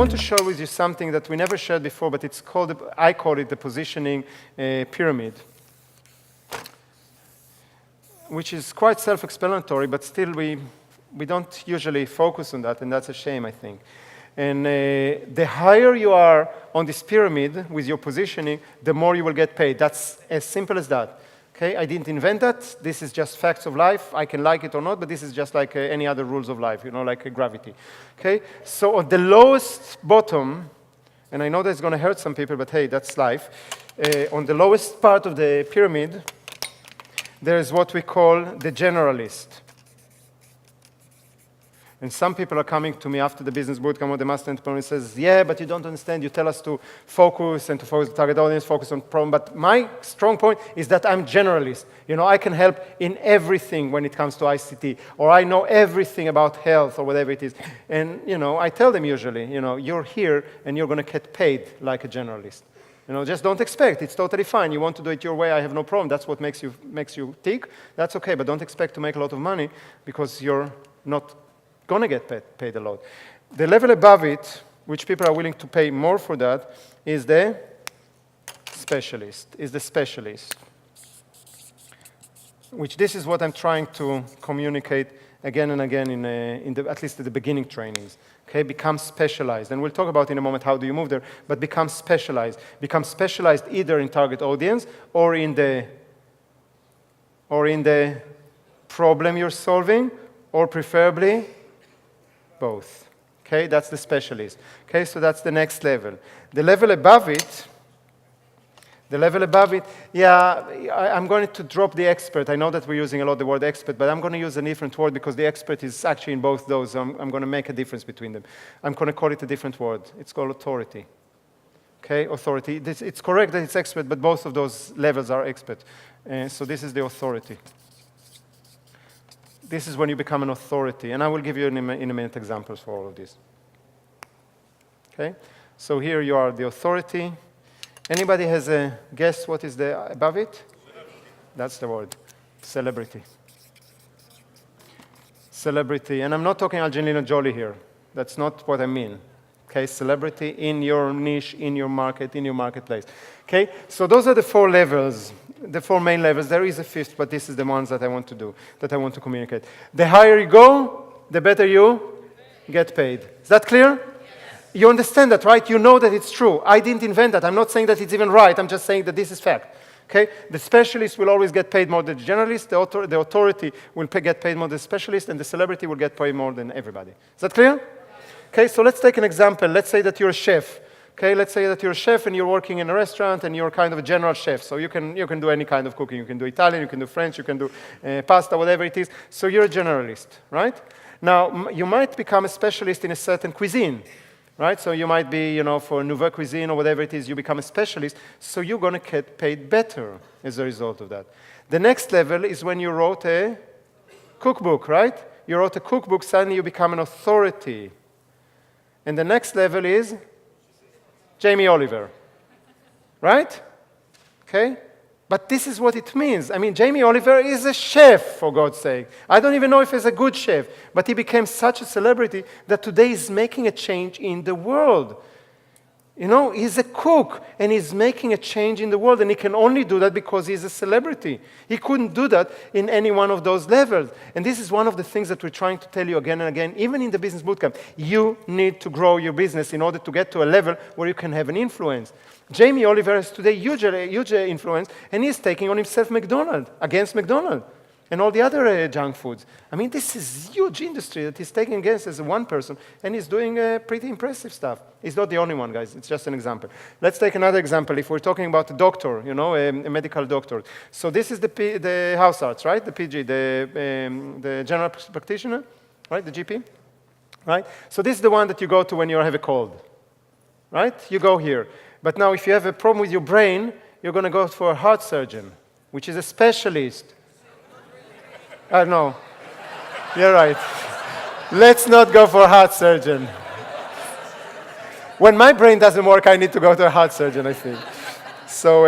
want to share with you something that we never shared before, but it's called, I call it the positioning pyramid, which is quite self-explanatory, but still we don't usually focus on that, and that's a shame, I think. And the higher you are on this pyramid with your positioning, the more you will get paid. That's as simple as that. Okay? I didn't invent that. This is just facts of life. I can like it or not, but this is just like any other rules of life, like gravity. Okay? So on the lowest bottom, and I know that's going to hurt some people, but hey, that's life. On the lowest part of the pyramid, there's what we call the generalist. And some people are coming to me after the business bootcamp or the master entrepreneur and says, yeah, but you don't understand. You tell us to focus and to focus the target audience, focus on problem. But my strong point is that I'm generalist. I can help in everything when it comes to ICT, or I know everything about health or whatever it is. And, I tell them usually, you're here and you're going to get paid like a generalist. Just don't expect. It's totally fine. You want to do it your way, I have no problem. That's what makes you tick. That's okay, but don't expect to make a lot of money because you're not going to get paid a lot. The level above it, which people are willing to pay more for that, is the specialist, which this is what I'm trying to communicate again and again at least at the beginning trainings. Okay, become specialized. And we'll talk about in a moment how do you move there, but become specialized. Become specialized either in target audience or in the problem you're solving, or preferably both. Okay, that's the specialist. Okay, so that's the next level. The level above it, yeah, I'm going to drop the expert. I know that we're using a lot the word expert, but I'm going to use a different word because the expert is actually in both those. I'm going to make a difference between them. I'm going to call it a different word. It's called authority. Okay, authority. It's correct that it's expert, but both of those levels are expert. So this is the authority. This is when you become an authority, and I will give you in a minute examples for all of this. Okay, so here you are, the authority. Anybody has a guess what is above it? That's the word, celebrity. Celebrity, and I'm not talking Angelina Jolie here. That's not what I mean. Okay, celebrity in your niche, in your market, in your marketplace. Okay, so those are the 4 levels. The 4 main levels. There is a 5th, but this is the ones that I want to do, that I want to communicate. The higher you go, the better you get paid. Is that clear? Yes. You understand that, right? You know that it's true. I didn't invent that. I'm not saying that it's even right. I'm just saying that this is fact. Okay? The specialist will always get paid more than the generalist. The authority will get paid more than the specialist, and the celebrity will get paid more than everybody. Is that clear? Yes. Okay, so let's take an example. Let's say that you're a chef. Okay, let's say that you're a chef and you're working in a restaurant and you're kind of a general chef. So you can do any kind of cooking. You can do Italian, you can do French, you can do pasta, whatever it is. So you're a generalist, right? Now, you might become a specialist in a certain cuisine, right? So you might be, for Nouvelle Cuisine or whatever it is, you become a specialist. So you're going to get paid better as a result of that. The next level is when you wrote a cookbook, right? You wrote a cookbook, suddenly you become an authority. And the next level is Jamie Oliver, right? Okay? But this is what it means. I mean, Jamie Oliver is a chef, for God's sake. I don't even know if he's a good chef, but he became such a celebrity that today he's making a change in the world. He's a cook, and he's making a change in the world, and he can only do that because he's a celebrity. He couldn't do that in any one of those levels. And this is one of the things that we're trying to tell you again and again, even in the business bootcamp. You need to grow your business in order to get to a level where you can have an influence. Jamie Oliver has today huge influence, and he's taking on himself against McDonald's. And all the other junk foods. I mean, this is huge industry that he's taking against as one person, and he's doing pretty impressive stuff. He's not the only one, guys. It's just an example. Let's take another example. If we're talking about a doctor, a medical doctor. So this is the house arts, right? The PG, the general practitioner, right? The GP, right? So this is the one that you go to when you have a cold, right? You go here. But now, if you have a problem with your brain, you're going to go for a heart surgeon, which is a specialist. No, you're right. Let's not go for a heart surgeon. When my brain doesn't work, I need to go to a heart surgeon, I think. So,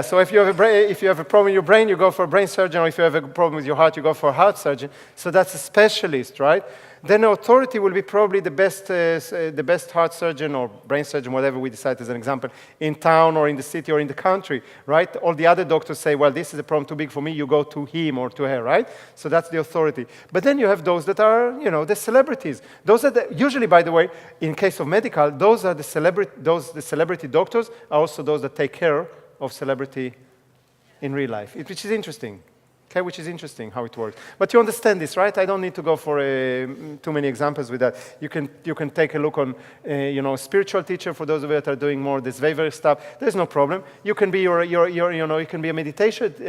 so if you have a problem with your brain, you go for a brain surgeon, or if you have a problem with your heart, you go for a heart surgeon. So that's a specialist, right? then the authority will be probably the best heart surgeon or brain surgeon, whatever we decide as an example, in town or in the city or in the country, right? All the other doctors say, well, this is a problem too big for me, you go to him or to her, right? So that's the authority. But then you have those that are, the celebrities. Those are usually, by the way, in case of medical, those are the celebrity doctors are also those that take care of celebrity in real life, which is interesting. Okay, which is interesting how it works. But you understand this, right? I don't need to go for too many examples with that. You can take a look on, spiritual teacher for those of you that are doing more this very stuff. There's no problem. You can be you can be a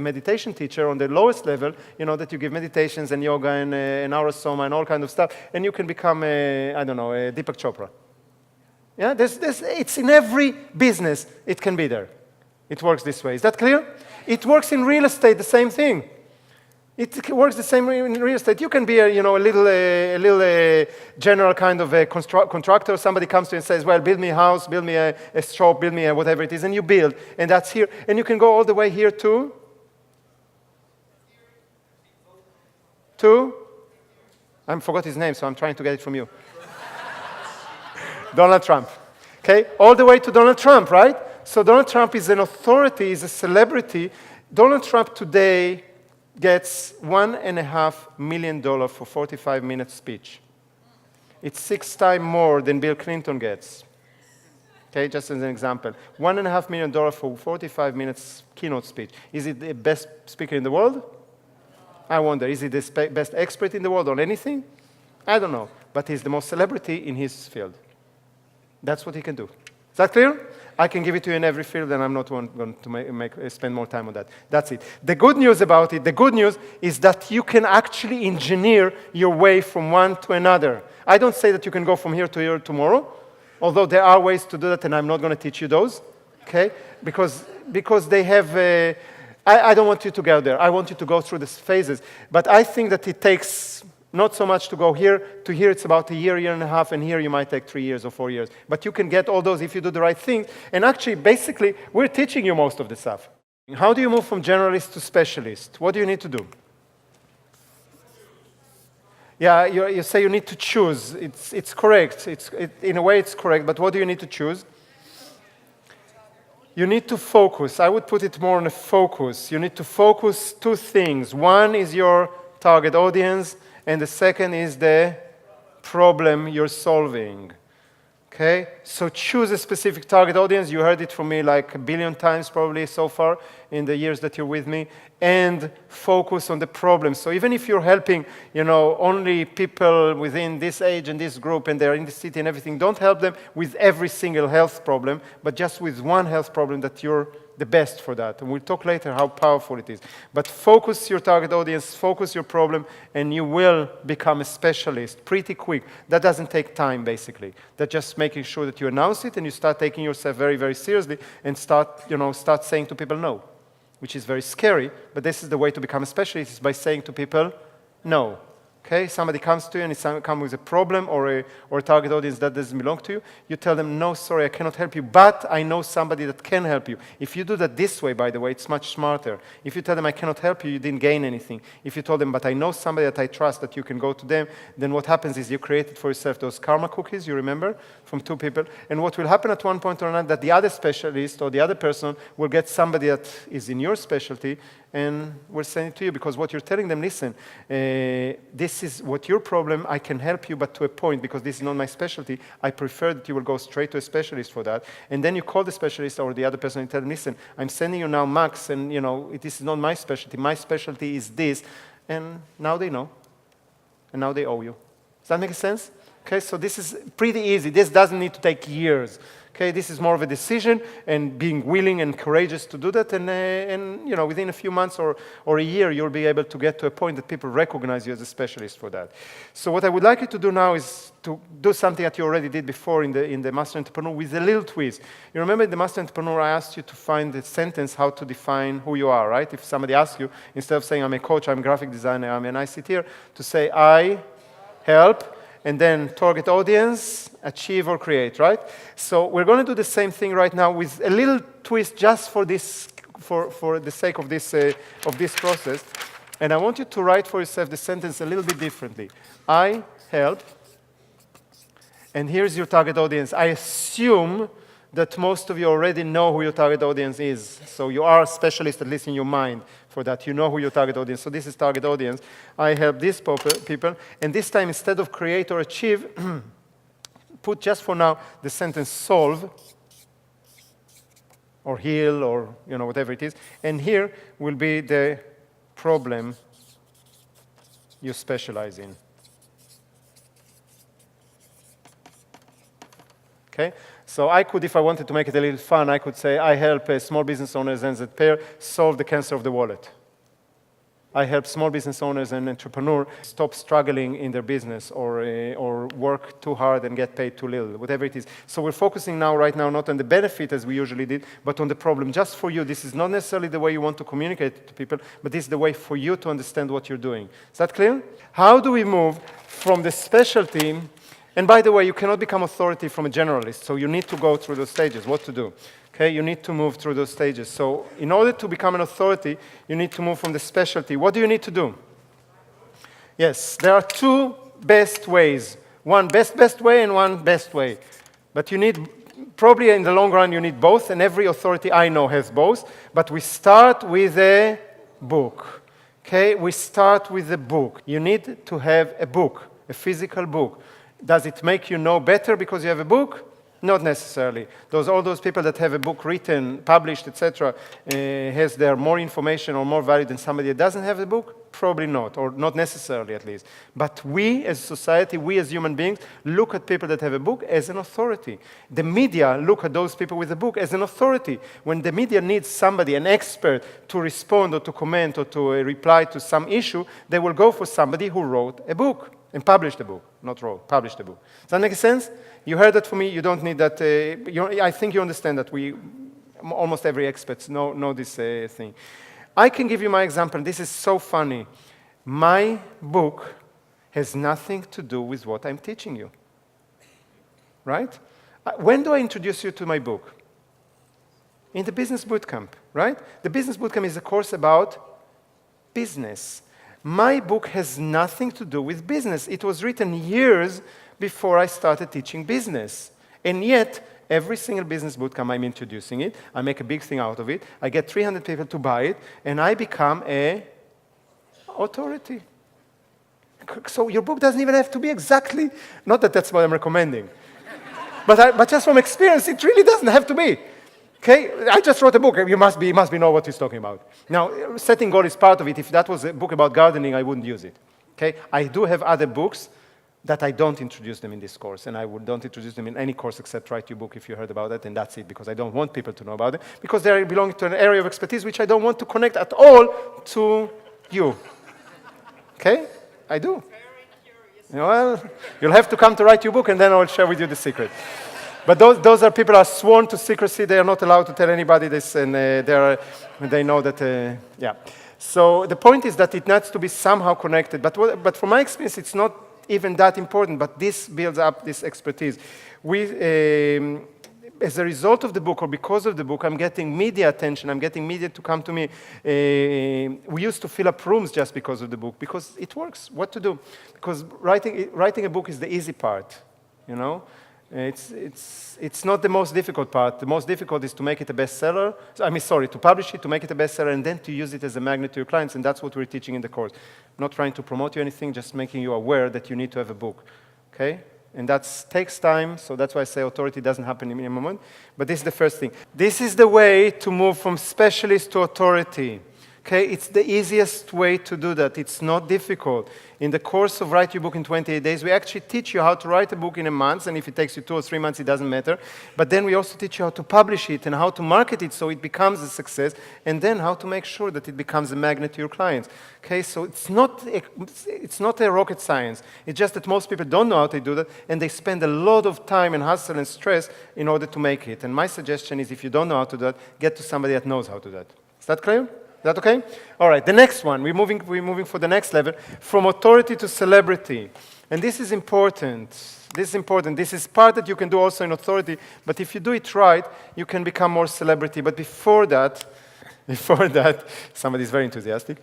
meditation teacher on the lowest level. That you give meditations and yoga and aurasoma and all kind of stuff, and you can become a Deepak Chopra. Yeah, it's in every business. It can be there. It works this way. Is that clear? It works in real estate. The same thing. It works the same way in real estate. You can be a little general kind of a contractor. Somebody comes to you and says, well, build me a house, build me a shop, build me a whatever it is, and you build. And that's here. And you can go all the way here to I forgot his name, so I'm trying to get it from you. Donald Trump. Okay? All the way to Donald Trump, right? So Donald Trump is an authority, is a celebrity. Donald Trump today gets $1.5 million for 45-minute speech. It's 6 times more than Bill Clinton gets. Okay, just as an example. $1.5 million for 45 minutes keynote speech. Is it the best speaker in the world? I wonder, is he the best expert in the world on anything? I don't know, but he's the most celebrity in his field. That's what he can do. Is that clear? I can give it to you in every field, and I'm not going to spend more time on that. That's it. The good news about it, the good news is that you can actually engineer your way from one to another. I don't say that you can go from here to here tomorrow, although there are ways to do that, and I'm not going to teach you those, okay? Because they have, I don't want you to go there. I want you to go through these phases. But I think that it takes not so much to go here to here. It's about a year and a half, and here you might take 3 years or 4 years. But you can get all those if you do the right things. And actually, basically, we're teaching you most of the stuff. How do you move from generalist to specialist? What do you need to do? Yeah, you say you need to choose. It's correct. In a way, it's correct. But what do you need to choose? You need to focus. I would put it more on a focus. You need to focus 2 things. One is your target audience, and the second is the problem you're solving. Okay? So choose a specific target audience. You heard it from me like 1 billion times probably so far in the years that you're with me. And focus on the problem. So even if you're helping, only people within this age and this group and they're in the city and everything, don't help them with every single health problem, but just with one health problem that you're the best for that. And we'll talk later how powerful it is. But focus your target audience, focus your problem, and you will become a specialist pretty quick. That doesn't take time, basically. That's just making sure that you announce it and you start taking yourself very, very seriously and start saying to people no, which is very scary. But this is the way to become a specialist, is by saying to people no. Okay, somebody comes to you and it comes with a problem or a target audience that doesn't belong to you. You tell them, no, sorry, I cannot help you, but I know somebody that can help you. If you do that this way, by the way, it's much smarter. If you tell them, I cannot help you, you didn't gain anything. If you told them, but I know somebody that I trust that you can go to them, then what happens is you created for yourself those karma cookies, you remember, from 2 people. And what will happen at one point or another, that the other specialist or the other person will get somebody that is in your specialty and will send it to you, because what you're telling them, listen, this is what your problem, I can help you, but to a point, because this is not my specialty, I prefer that you will go straight to a specialist for that. And then you call the specialist or the other person and tell them, listen, I'm sending you now Max, and this is not my specialty is this, and now they know, and now they owe you. Does that make sense? Okay, so this is pretty easy. This doesn't need to take years. Okay, this is more of a decision and being willing and courageous to do that, and within a few months or a year, you'll be able to get to a point that people recognize you as a specialist for that. So what I would like you to do now is to do something that you already did before in the Master Entrepreneur with a little twist. You remember in the Master Entrepreneur, I asked you to find a sentence how to define who you are, right? If somebody asks you, instead of saying I'm a coach, I'm a graphic designer, I'm an ICTer, to say I help, and then target audience, achieve or create, right? So we're going to do the same thing right now with a little twist just for this, for the sake of this process. And I want you to write for yourself the sentence a little bit differently. I help, and here's your target audience. I assume that most of you already know who your target audience is. So you are a specialist, at least in your mind, for that. You know who your target audience is. So this is target audience. I help these people. And this time, instead of create or achieve, put just for now the sentence solve or heal or whatever it is. And here will be the problem you specialize in. Okay? So I could, if I wanted to make it a little fun, I could say, I help small business owners and pair solve the cancer of the wallet. I help small business owners and entrepreneurs stop struggling in their business or work too hard and get paid too little, whatever it is. So we're focusing right now, not on the benefit as we usually did, but on the problem. Just for you, this is not necessarily the way you want to communicate to people, but this is the way for you to understand what you're doing. Is that clear? How do we move from the specialty? And by the way, you cannot become authority from a generalist, so you need to go through those stages, what to do. Okay, you need to move through those stages. So in order to become an authority, you need to move from the specialty. What do you need to do? Yes, there are two best ways. One best way and one best way. But you need, probably in the long run, you need both, and every authority I know has both. But we start with a book. Okay, we start with a book. You need to have a book, a physical book. Does it make you know better because you have a book? Not necessarily. All those people that have a book written, published, etc., has there more information or more value than somebody that doesn't have a book? Probably not, or not necessarily at least. But we as society, we as human beings, look at people that have a book as an authority. The media look at those people with a book as an authority. When the media needs somebody, an expert, to respond or to comment or to reply to some issue, they will go for somebody who wrote a book. And published a book, not wrote, published a book. Does that make sense? You heard that from me, you don't need that. I think you understand that almost every expert know this thing. I can give you my example. This is so funny. My book has nothing to do with what I'm teaching you. Right? When do I introduce you to my book? In the business bootcamp, right? The business bootcamp is a course about business. My book has nothing to do with business. It was written years before I started teaching business. And yet, every single business bootcamp I'm introducing it, I make a big thing out of it, I get 300 people to buy it, and I become an authority. So your book doesn't even have to be exactly, not that that's what I'm recommending, but just from experience, it really doesn't have to be. Okay, I just wrote a book. You must know what he's talking about. Now, setting goal is part of it. If that was a book about gardening, I wouldn't use it. Okay, I do have other books that I don't introduce them in this course, and don't introduce them in any course except Write Your Book if you heard about it, and that's it, because I don't want people to know about it, because they belong to an area of expertise which I don't want to connect at all to you. Okay, I do. Well, you'll have to come to Write Your Book, and then I will share with you the secret. But those are people who are sworn to secrecy. They are not allowed to tell anybody this, and they know that, yeah. So the point is that it needs to be somehow connected. But from my experience, it's not even that important, but this builds up this expertise. As a result of the book, or because of the book, I'm getting media attention. I'm getting media to come to me. We used to fill up rooms just because of the book, because it works. What to do? Because writing a book is the easy part, you know? It's not the most difficult part. The most difficult is to make it a bestseller. To publish it, to make it a bestseller, and then to use it as a magnet to your clients, and that's what we're teaching in the course. Not trying to promote you anything, just making you aware that you need to have a book, okay? And that takes time, so that's why I say authority doesn't happen in a moment. But this is the first thing. This is the way to move from specialist to authority. Okay, it's the easiest way to do that. It's not difficult. In the course of Write Your Book in 28 Days, we actually teach you how to write a book in a month, and if it takes you 2 or 3 months, it doesn't matter. But then we also teach you how to publish it and how to market it so it becomes a success, and then how to make sure that it becomes a magnet to your clients. Okay, so it's not a rocket science. It's just that most people don't know how to do that, and they spend a lot of time and hustle and stress in order to make it. And my suggestion is, if you don't know how to do that, get to somebody that knows how to do that. Is that clear? Is that okay? All right, the next one. We're moving for the next level, from authority to celebrity. And this is important. This is important. This is part that you can do also in authority, but if you do it right, you can become more celebrity. But before that, before that, somebody's very enthusiastic,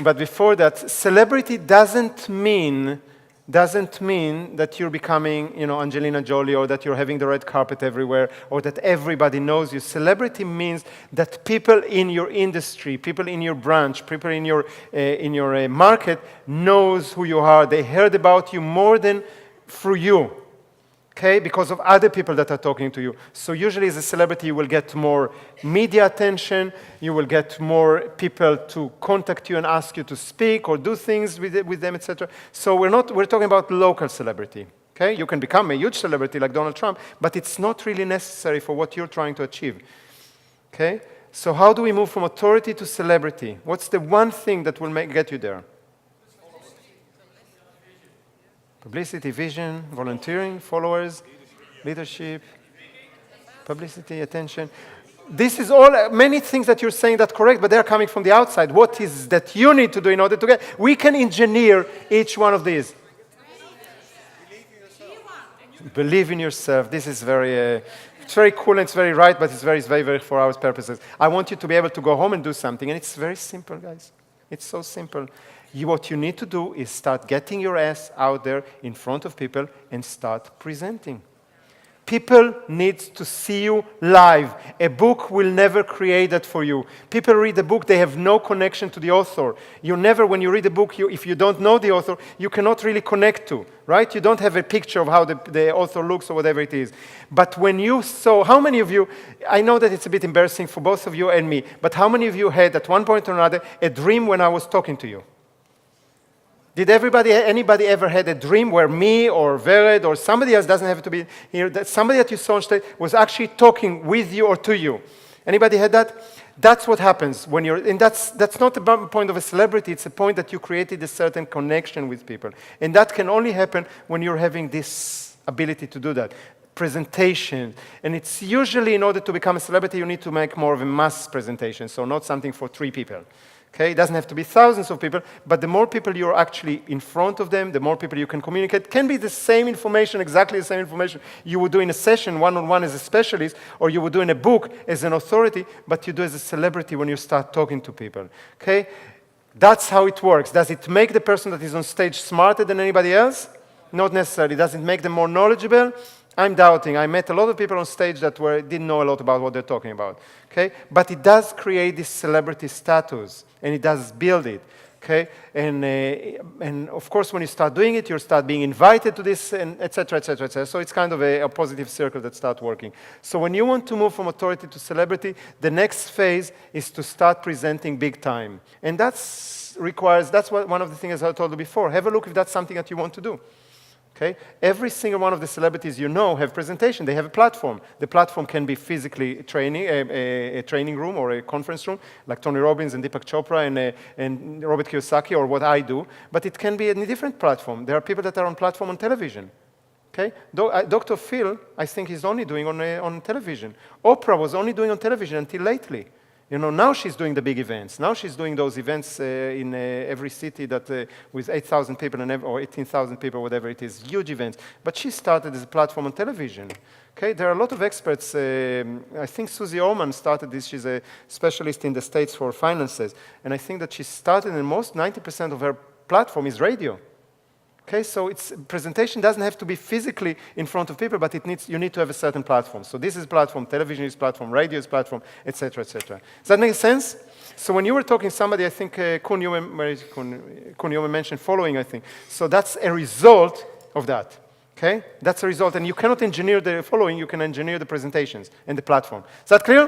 but before that, celebrity doesn't mean that you're becoming, Angelina Jolie, or that you're having the red carpet everywhere, or that everybody knows you. Celebrity means that people in your industry, people in your branch, people in your market knows who you are. They heard about you more than through you. Okay, because of other people that are talking to you. So usually as a celebrity, you will get more media attention, you will get more people to contact you and ask you to speak or do things with them, etc. So we're talking about local celebrity. Okay, you can become a huge celebrity like Donald Trump, but it's not really necessary for what you're trying to achieve. Okay, so how do we move from authority to celebrity? What's the one thing that will get you there? Publicity, vision, volunteering, followers, leadership, publicity, attention. This is all, many things that you're saying that correct, but they're coming from the outside. What is that you need to do in order to get? We can engineer each one of these. Believe in yourself. This is it's very cool and it's very right, but it's very, very for our purposes. I want you to be able to go home and do something, and it's very simple, guys. It's so simple. What you need to do is start getting your ass out there in front of people and start presenting. People need to see you live. A book will never create that for you. People read a book, they have no connection to the author. You never, when you read a book, if you don't know the author, you cannot really connect to, right? You don't have a picture of how the author looks or whatever it is. But when you saw, how many of you, I know that it's a bit embarrassing for both of you and me, but how many of you had at one point or another a dream when I was talking to you? Did anybody ever had a dream where me or Vered or somebody else, doesn't have to be here, that somebody that you saw on stage was actually talking with you or to you? Anybody had that? That's what happens when you're, and that's not the point of a celebrity, it's a point that you created a certain connection with people. And that can only happen when you're having this ability to do that. Presentation, and it's usually in order to become a celebrity, you need to make more of a mass presentation, so not something for 3 people. Okay, it doesn't have to be thousands of people, but the more people you're actually in front of them, the more people you can communicate. It can be the same information, exactly the same information you would do in a session one-on-one as a specialist, or you would do in a book as an authority, but you do as a celebrity when you start talking to people. Okay, that's how it works. Does it make the person that is on stage smarter than anybody else? Not necessarily. Does it make them more knowledgeable? I'm doubting. I met a lot of people on stage that didn't know a lot about what they're talking about. Okay? But it does create this celebrity status, and it does build it. Okay? And of course, when you start doing it, you start being invited to this, and et cetera, et cetera, et cetera. So it's kind of a positive circle that starts working. So when you want to move from authority to celebrity, the next phase is to start presenting big time. And that's one of the things I told you before. Have a look if that's something that you want to do. Okay? Every single one of the celebrities you know have presentation. They have a platform. The platform can be physically a training room or a conference room, like Tony Robbins and Deepak Chopra and Robert Kiyosaki, or what I do. But it can be a different platform. There are people that are on platform on television. Okay? Dr. Phil, I think he's only doing on television. Oprah was only doing on television until lately. You know, now she's doing the big events. Now she's doing those events in every city that with 8,000 people or 18,000 people, whatever it is, huge events. But she started as a platform on television. Okay, there are a lot of experts. I think Susie Orman started this. She's a specialist in the States for finances. And I think that she started, and most 90% of her platform is radio. Okay, so presentation doesn't have to be physically in front of people, but you need to have a certain platform. So this is platform, television is platform, radio is platform, etc., etc. Does that make sense? So when you were talking to somebody, I think Kun, you mentioned following, I think. So that's a result of that. Okay, that's a result, and you cannot engineer the following. You can engineer the presentations and the platform. Is that clear?